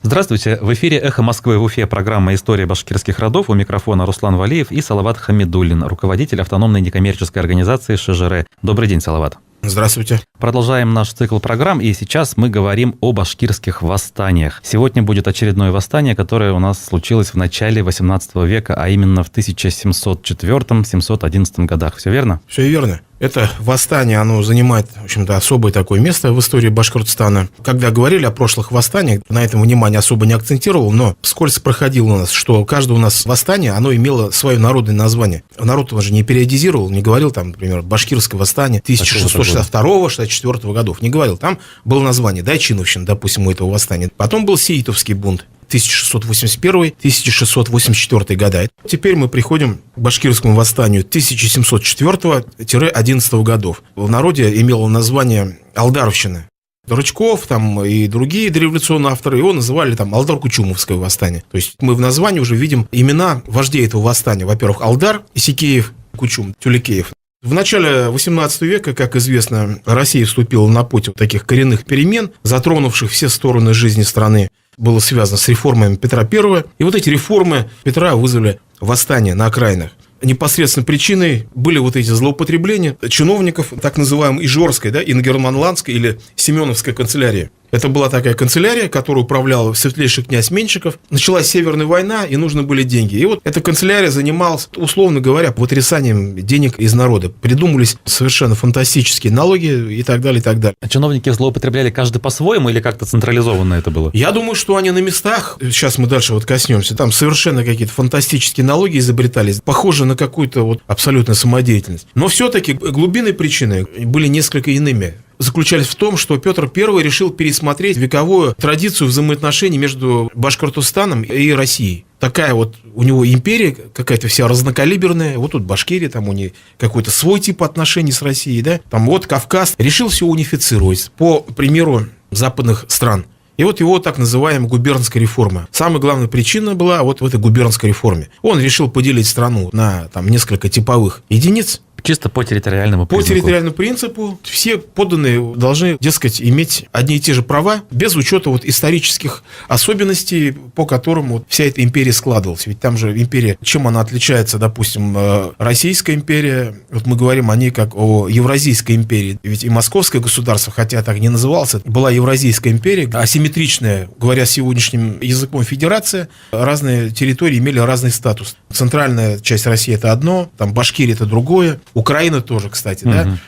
Здравствуйте. В эфире «Эхо Москвы» в Уфе программа «История башкирских родов». У микрофона Руслан Валиев и Салават Хамидуллин, руководитель автономной некоммерческой организации ШЖР. Добрый день, Салават. Здравствуйте. Продолжаем наш цикл программ, и сейчас мы говорим о башкирских восстаниях. Сегодня будет очередное восстание, которое у нас случилось в начале 18 века, а именно в 1704-711 годах. Все верно? Все верно. Это восстание, оно занимает, в общем-то, особое такое место в истории Башкортостана. Когда говорили о прошлых восстаниях, на этом внимание особо не акцентировал, но вскользь проходило у нас, что каждое у нас восстание, оно имело свое народное название. Народ он же не периодизировал, не говорил там, например, башкирское восстание 1662-64 годов, не говорил. Там было название Дайчиновщина, допустим, у этого восстания. Потом был Сеитовский бунт. 1681-1684 года. Теперь мы приходим к башкирскому восстанию 1704-11 годов. В народе имело название Алдаровщина. Рычков там и другие дореволюционные авторы его называли там Алдар-Кучумовское восстание. То есть мы в названии уже видим имена вождей этого восстания. Во-первых, Алдар, Исикеев, Кучум, Тюлекеев. В начале XVIII века, как известно, Россия вступила на путь таких коренных перемен, затронувших все стороны жизни страны. Было связано с реформами Петра I. И вот эти реформы Петра вызвали восстание на окраинах. Непосредственной причиной были вот эти злоупотребления чиновников, так называемой Ижорской, Ингерманландской или Семеновской канцелярии. Это была такая канцелярия, которую управлял светлейший князь Меньшиков. Началась Северная война, и нужны были деньги. И вот эта канцелярия занималась, условно говоря, вытрясанием денег из народа. Придумывались совершенно фантастические налоги и так далее, и так далее. А чиновники злоупотребляли каждый по-своему или как-то централизованно это было? Я думаю, что они на местах, сейчас мы дальше коснемся, там совершенно какие-то фантастические налоги изобретались, похожие на какую-то абсолютную самодеятельность. Но все-таки глубинные причины были несколько иными. Заключались в том, что Петр I решил пересмотреть вековую традицию взаимоотношений между Башкортостаном и Россией. Такая у него империя какая-то вся разнокалиберная. Вот тут Башкирия, там у нее какой-то свой тип отношений с Россией, Там Кавказ. Решил все унифицировать по примеру западных стран. И его так называемая губернская реформа. Самая главная причина была в этой губернской реформе. Он решил поделить страну на несколько типовых единиц. Чисто по территориальному принципу. По территориальному принципу все подданные должны, иметь одни и те же права, без учета исторических особенностей, по которым вся эта империя складывалась. Ведь там же империя, чем она отличается, допустим, Российская империя, мы говорим о ней как о Евразийской империи. Ведь и Московское государство, хотя так не называлось, была Евразийская империя, асимметричная, говоря сегодняшним языком, федерация. Разные территории имели разный статус. Центральная часть России – это одно, Башкирия – это другое. Украина тоже, кстати,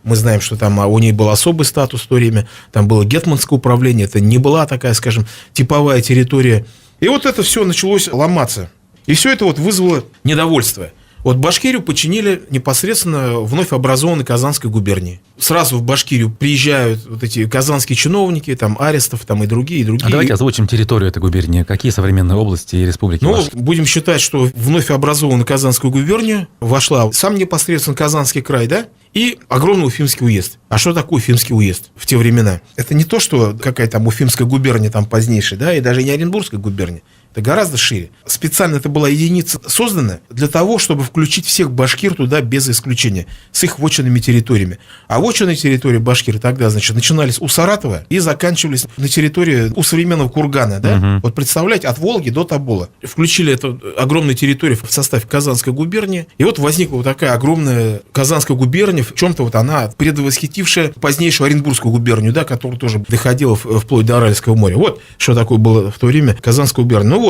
Мы знаем, что там у нее был особый статус в то время, там было гетманское управление, это не была такая, типовая территория. И это все началось ломаться. И все это вызвало недовольство. Башкирию подчинили непосредственно вновь образованной Казанской губернии. Сразу в Башкирию приезжают эти казанские чиновники, Арестов, и другие. А давайте озвучим территорию этой губернии. Какие современные области и республики вошли? Будем считать, что вновь образованную Казанскую губернию вошла сам непосредственно Казанский край, и огромный Уфимский уезд. А что такое Уфимский уезд в те времена? Это не то, что какая-то Уфимская губерния позднейшая, и даже не Оренбургская губерния. Это гораздо шире. Специально это была единица создана для того, чтобы включить всех башкир туда без исключения, с их вотчинными территориями. А вотчинные территории башкир тогда, начинались у Саратова и заканчивались на территории у современного Кургана. Представляете, от Волги до Тобола. Включили эту огромную территорию в состав Казанской губернии. И возникла такая огромная Казанская губерния, в чем-то она предвосхитившая позднейшую Оренбургскую губернию, которая тоже доходила вплоть до Аральского моря. Что такое было в то время Казанская губерния.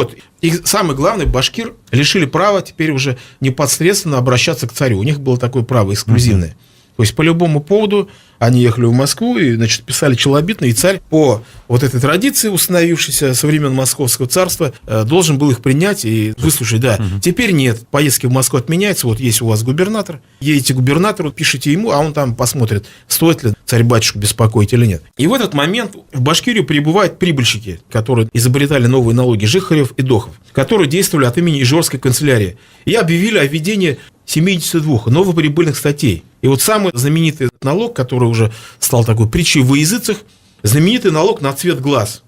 И самое главное, башкир лишили права теперь уже непосредственно обращаться к царю. У них было такое право эксклюзивное. То есть по любому поводу они ехали в Москву и, писали челобитно, и царь по этой традиции, установившейся со времен Московского царства, должен был их принять и выслушать. Теперь нет, поездки в Москву отменяются, есть у вас губернатор, едете к губернатору, пишите ему, а он там посмотрит, стоит ли царь-батюшку беспокоить или нет. И в этот момент в Башкирию прибывают прибыльщики, которые изобретали новые налоги, Жихарев и Дохов, которые действовали от имени Ижорской канцелярии, и объявили о введении 72 новоприбыльных статей. И самый знаменитый налог, который уже стал такой притчей во языцах, знаменитый налог на цвет глаз.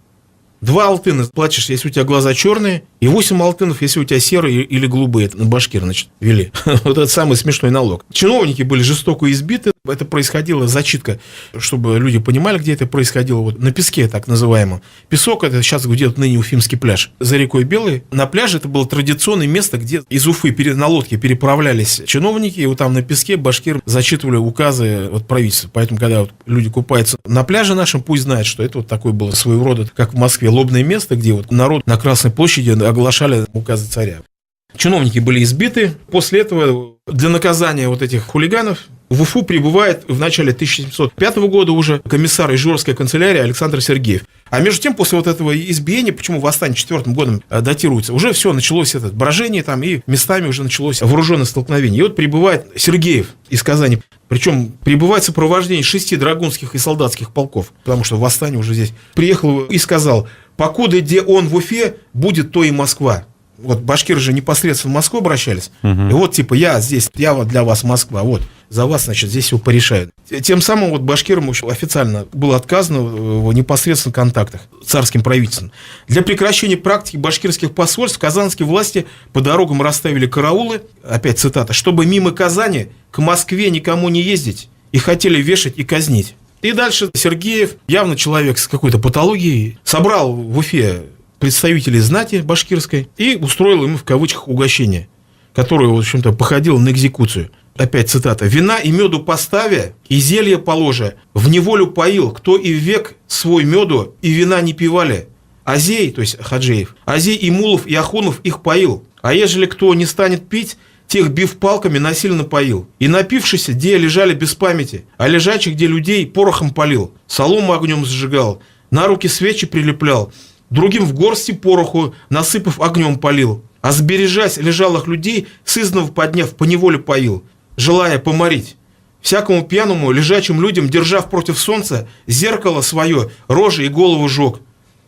2 алтына платишь, если у тебя глаза черные, и 8 алтынов, если у тебя серые или голубые. Это на башкир, ввели. Это самый смешной налог. Чиновники были жестоко избиты. Это происходило, зачитка, чтобы люди понимали, где это происходило. Вот на песке, так называемом. Песок, это сейчас где-то ныне Уфимский пляж. За рекой Белой. На пляже это было традиционное место, где из Уфы на лодке переправлялись чиновники, и вот там на песке башкиры зачитывали указы от правительства. Поэтому, когда вот люди купаются на пляже нашем, пусть знают, что это вот такое было своего рода, как в Москве, лобное место, где вот народ на Красной площади оглашали указы царя. Чиновники были избиты. После этого для наказания вот этих хулиганов в Уфу прибывает в начале 1705 года уже комиссар из Ижорской канцелярии Александр Сергеев. А между тем, после вот этого избиения, почему восстание 4 годом датируется, уже все, началось это брожение там, и местами уже началось вооруженное столкновение. И вот прибывает Сергеев из Казани. Причем прибывает в сопровождении 6 драгунских и солдатских полков, потому что восстание уже здесь. Приехал и сказал: покуда где он в Уфе, будет то и Москва. Вот башкиры же непосредственно в Москву обращались. И вот типа я здесь, я вот для вас Москва, вот за вас, значит, здесь все порешают. Тем самым вот башкирам официально было отказано в непосредственных контактах с царским правительством. Для прекращения практики башкирских посольств казанские власти по дорогам расставили караулы, опять цитата, чтобы мимо Казани к Москве никому не ездить, и хотели вешать и казнить. И дальше Сергеев, явно человек с какой-то патологией, собрал в Уфе представителей знати башкирской и устроил ему в кавычках угощение, которое, в общем-то, походило на экзекуцию. Опять цитата. «Вина и меду поставя, и зелье положа, в неволю поил, кто и век свой меду и вина не пивали. Азей, то есть Хаджеев, Азей и Мулов и Ахунов их поил, а ежели кто не станет пить, тех бив палками насильно поил. И напившиеся, где лежали без памяти, а лежачих, где людей порохом полил, солому огнем сжигал, на руки свечи прилеплял, другим в горсти пороху, насыпав огнем полил, а сбережась лежалых людей, сызнов подняв, поневоле поил, желая поморить. Всякому пьяному, лежачим людям, держав против солнца, зеркало свое, рожи и голову жег,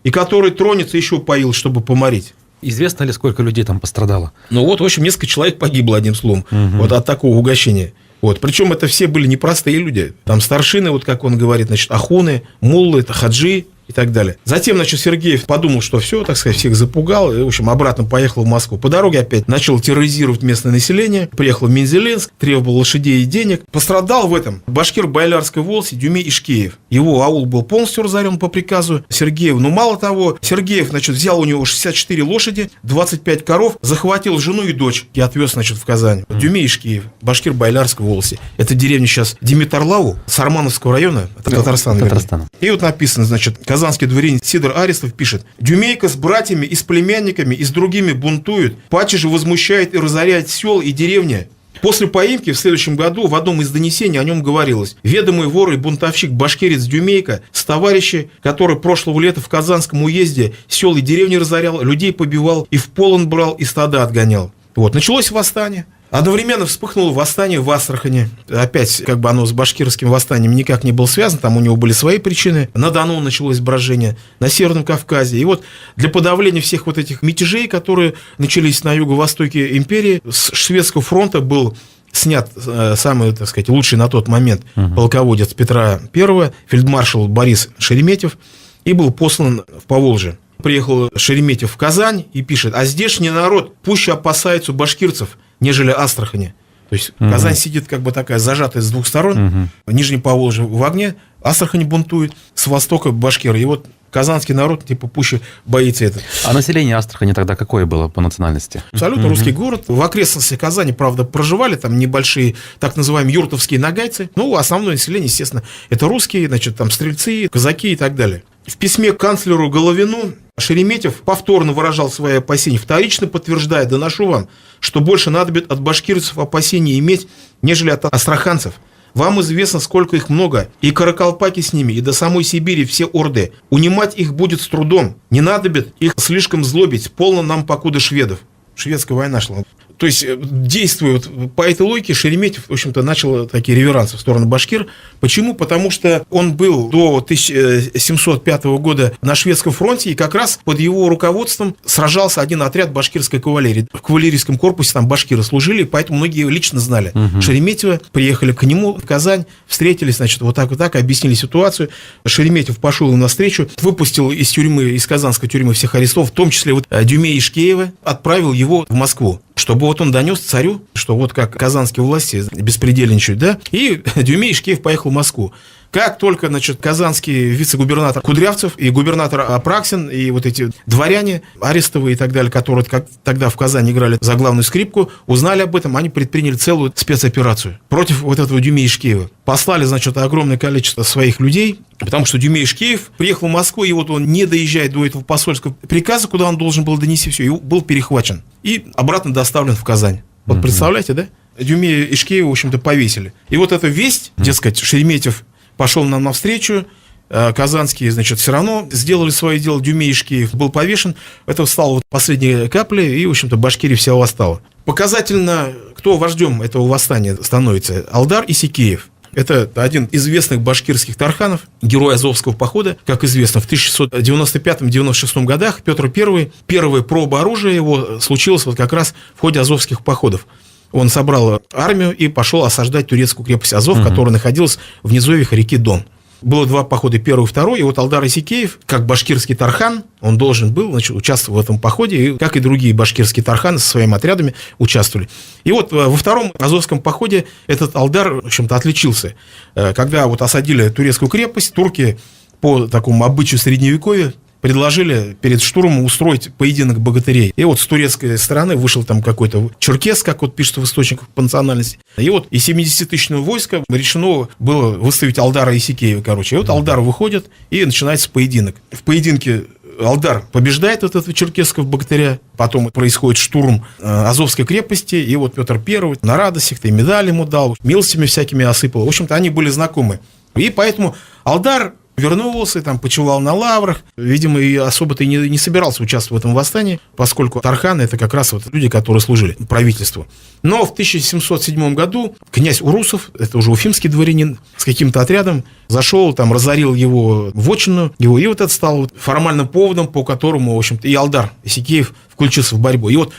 и который тронется, еще поил, чтобы поморить». Известно ли, сколько людей там пострадало? Ну вот, в общем, несколько человек погибло, одним словом, вот от такого угощения. Вот. Причем это все были непростые люди. Там старшины, вот как он говорит, значит, ахуны, муллы, хаджи и так далее. Затем, значит, Сергеев подумал, что все, так сказать, всех запугал, и, в общем, обратно поехал в Москву. По дороге опять начал терроризировать местное население, приехал в Мензелинск, требовал лошадей и денег. Пострадал в этом башкир Байлярской волости Дюмей Ишкеев. Его аул был полностью разорен по приказу Сергеева. Но мало того, Сергеев, значит, взял у него 64 лошади, 25 коров, захватил жену и дочь и отвез, значит, в Казань. Дюмей Ишкеев, башкир Байлярской волости. Это деревня сейчас Димитарлау, Сармановского района, это Татарстан. И вот написано, значит, казанский дворянин Сидор Арестов пишет: «Дюмейка с братьями и с племянниками и с другими бунтует, паче же возмущает и разоряет сел и деревни». После поимки в следующем году в одном из донесений о нем говорилось: «Ведомый вор и бунтовщик башкирец Дюмейка с товарищи, который прошлого лета в Казанском уезде сел и деревни разорял, людей побивал и в полон брал и стада отгонял». Вот, началось восстание. Одновременно вспыхнуло восстание в Астрахани. Опять, как бы оно с башкирским восстанием никак не было связано, там у него были свои причины. На Дону началось брожение, на Северном Кавказе. И вот для подавления всех вот этих мятежей, которые начались на юго-востоке империи, с шведского фронта был снят самый, так сказать, лучший на тот момент полководец Петра I, фельдмаршал Борис Шереметьев, и был послан в Поволжье. Приехал Шереметьев в Казань и пишет: «А здешний народ пуще опасается башкирцев, нежели Астрахани». То есть Казань сидит как бы такая зажатая с двух сторон, Нижний Поволжье в огне, Астрахань бунтует, с востока башкиры. И вот казанский народ типа пуще боится этого. А население Астрахани тогда какое было по национальности? Абсолютно русский город. В окрестностях Казани, правда, проживали там небольшие так называемые юртовские нагайцы. Ну, основное население, естественно, это русские, значит, там стрельцы, казаки и так далее. В письме к канцлеру Головину Шереметьев повторно выражал свои опасения, вторично подтверждая: «Доношу вам, что больше надобит от башкирцев опасения иметь, нежели от астраханцев. Вам известно, сколько их много, и каракалпаки с ними, и до самой Сибири все орды. Унимать их будет с трудом, не надобит их слишком злобить, полно нам покуда шведов». Шведская война шла. То есть, действуя вот по этой логике, Шереметьев, в общем-то, начал такие реверансы в сторону башкир. Почему? Потому что он был до 1705 года на шведском фронте, и как раз под его руководством сражался один отряд башкирской кавалерии. В кавалерийском корпусе там башкиры служили, поэтому многие его лично знали. Шереметьева, приехали к нему в Казань, встретились, значит, вот так, объяснили ситуацию. Шереметьев пошел им навстречу, выпустил из тюрьмы, из казанской тюрьмы всех арестов, в том числе вот Дюмей Ишкеева, отправил его в Москву. чтобы вот он донес царю, что вот как казанские власти беспредельничают, да, и Дюмей Ишкеев поехал в Москву. Как только, значит, казанский вице-губернатор Кудрявцев и губернатор Апраксин и вот эти дворяне Арестовы и так далее, которые тогда в Казани играли за главную скрипку, узнали об этом, они предприняли целую спецоперацию против вот этого Дюмея Ишкеева. Послали, значит, огромное количество своих людей, потому что Дюмей Ишкеев приехал в Москву, и вот он, не доезжает до этого посольского приказа, куда он должен был донести все, и был перехвачен и обратно доставлен в Казань. Вот представляете, да? Дюмея Ишкеева, в общем-то, повесили. И вот эта весть, дескать, Шереметьев пошел нам навстречу, казанские, значит, все равно сделали свое дело, Дюмей Ишкеев был повешен, это стало вот последней каплей, и, в общем-то, Башкирия вся восстала. Показательно, кто вождем этого восстания становится? Алдар Исикеев. Это один из известных башкирских тарханов, герой Азовского похода. Как известно, в 1695-96 годах Петр I, первое проба оружия его случилось вот как раз в ходе Азовских походов. Он собрал армию и пошел осаждать турецкую крепость Азов, которая находилась в низовьях реки Дон. Было два похода, первый и второй, и вот Алдар Исикеев, как башкирский тархан, он должен был, значит, участвовать в этом походе, и, как и другие башкирские тарханы со своими отрядами участвовали. И вот во втором Азовском походе этот Алдар, в общем-то, отличился. Когда вот осадили турецкую крепость, турки по такому обычаю средневековья предложили перед штурмом устроить поединок богатырей. И вот с турецкой стороны вышел там какой-то черкес, как вот пишется в источниках по национальности. И вот из 70-тысячного войска решено было выставить Алдара Исикеева, короче. И вот Алдар выходит, и начинается поединок. В поединке Алдар побеждает вот этого черкесского богатыря, потом происходит штурм Азовской крепости, и вот Петр I на радостях-то и медаль ему дал, милостями всякими осыпал. В общем-то, они были знакомы. И поэтому Алдар вернулся, там, почивал на лаврах. Видимо, и особо-то и не собирался участвовать в этом восстании, поскольку тарханы – это как раз вот люди, которые служили правительству. Но в 1707 году князь Урусов, это уже уфимский дворянин, с каким-то отрядом зашел, там, разорил его вотчину, и вот это стало формальным поводом, по которому, в общем-то, и Алдар Исикеев включился в борьбу. И вот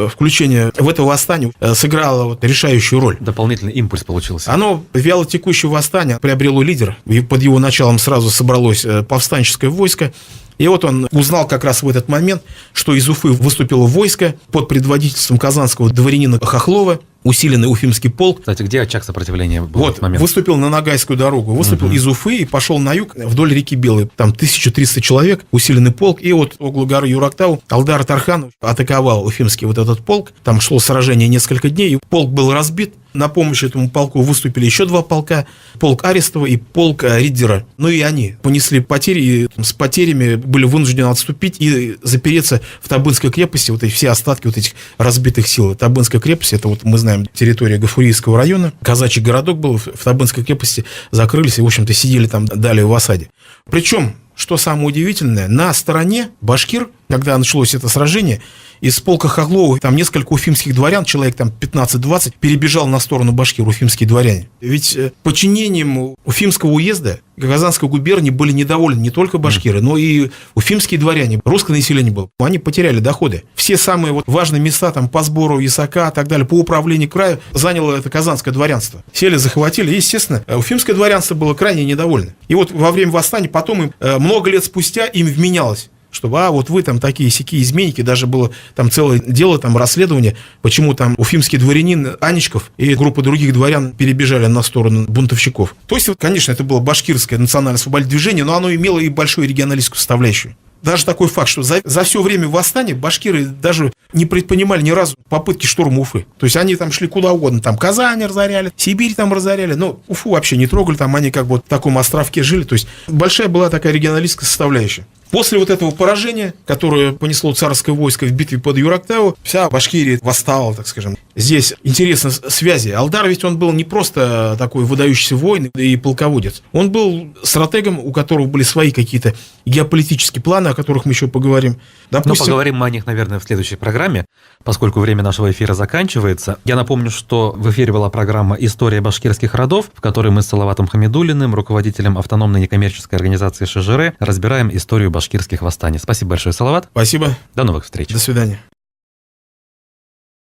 включение в это восстание сыграло вот решающую роль. Дополнительный импульс получился. Оно, вялотекущее восстание, приобрело лидера, и под его началом сразу собралось повстанческое войско. И вот он узнал как раз в этот момент, что из Уфы выступило войско под предводительством казанского дворянина Хохлова, усиленный уфимский полк. Кстати, где очаг сопротивления был в вот, этот момент? Выступил на Ногайскую дорогу, выступил из Уфы и пошел на юг вдоль реки Белой. Там 1300 человек, усиленный полк. И вот около горы Юрактау Алдар Тархан атаковал уфимский вот этот полк. Там шло сражение несколько дней, и полк был разбит. На помощь этому полку выступили еще два полка, полк Арестова и полк Риддера. Ну и они понесли потери, и с потерями были вынуждены отступить и запереться в Табынской крепости, вот эти все остатки вот этих разбитых сил. Табынская крепость, это вот мы знаем, территория Гафурийского района, казачий городок был, в Табынской крепости закрылись и, в общем-то, сидели там далее в осаде. Причем, что самое удивительное, на стороне башкир, когда началось это сражение, из полка Хохлова там несколько уфимских дворян, человек там 15-20, перебежал на сторону башкир, уфимские дворяне. Ведь подчинением Уфимского уезда Казанской губернии были недовольны не только башкиры, но и уфимские дворяне, русское население было. Они потеряли доходы. Все самые вот важные места там по сбору ясака и так далее, по управлению краю заняло это казанское дворянство. Сели, захватили, и, естественно, уфимское дворянство было крайне недовольно. И вот во время восстания потом им, много лет спустя им вменялось, что вот вы там такие-сякие изменники, даже было там целое дело, там расследование, почему там уфимский дворянин Аничков и группа других дворян перебежали на сторону бунтовщиков. То есть, конечно, это было башкирское национально-освободительное движение, но оно имело и большую регионалистскую составляющую. Даже такой факт, что за все время восстания башкиры даже не предпринимали ни разу попытки штурма Уфы. То есть они там шли куда угодно, там Казань разоряли, Сибирь там разоряли, но Уфу вообще не трогали, там они как бы в таком островке жили. То есть большая была такая регионалистская составляющая. После вот этого поражения, которое понесло царское войско в битве под Юрактау, вся Башкирия восстала, так скажем. Здесь интересны связи. Алдар ведь он был не просто такой выдающийся воин и полководец. Он был стратегом, у которого были свои какие-то геополитические планы, о которых мы еще поговорим. Допустим, но поговорим мы о них, наверное, в следующей программе, поскольку время нашего эфира заканчивается. Я напомню, что в эфире была программа «История башкирских родов», в которой мы с Салаватом Хамидуллиным, руководителем автономной некоммерческой организации ШЖР, разбираем историю башкирских восстаний. Спасибо большое, Салават. Спасибо. До новых встреч. До свидания.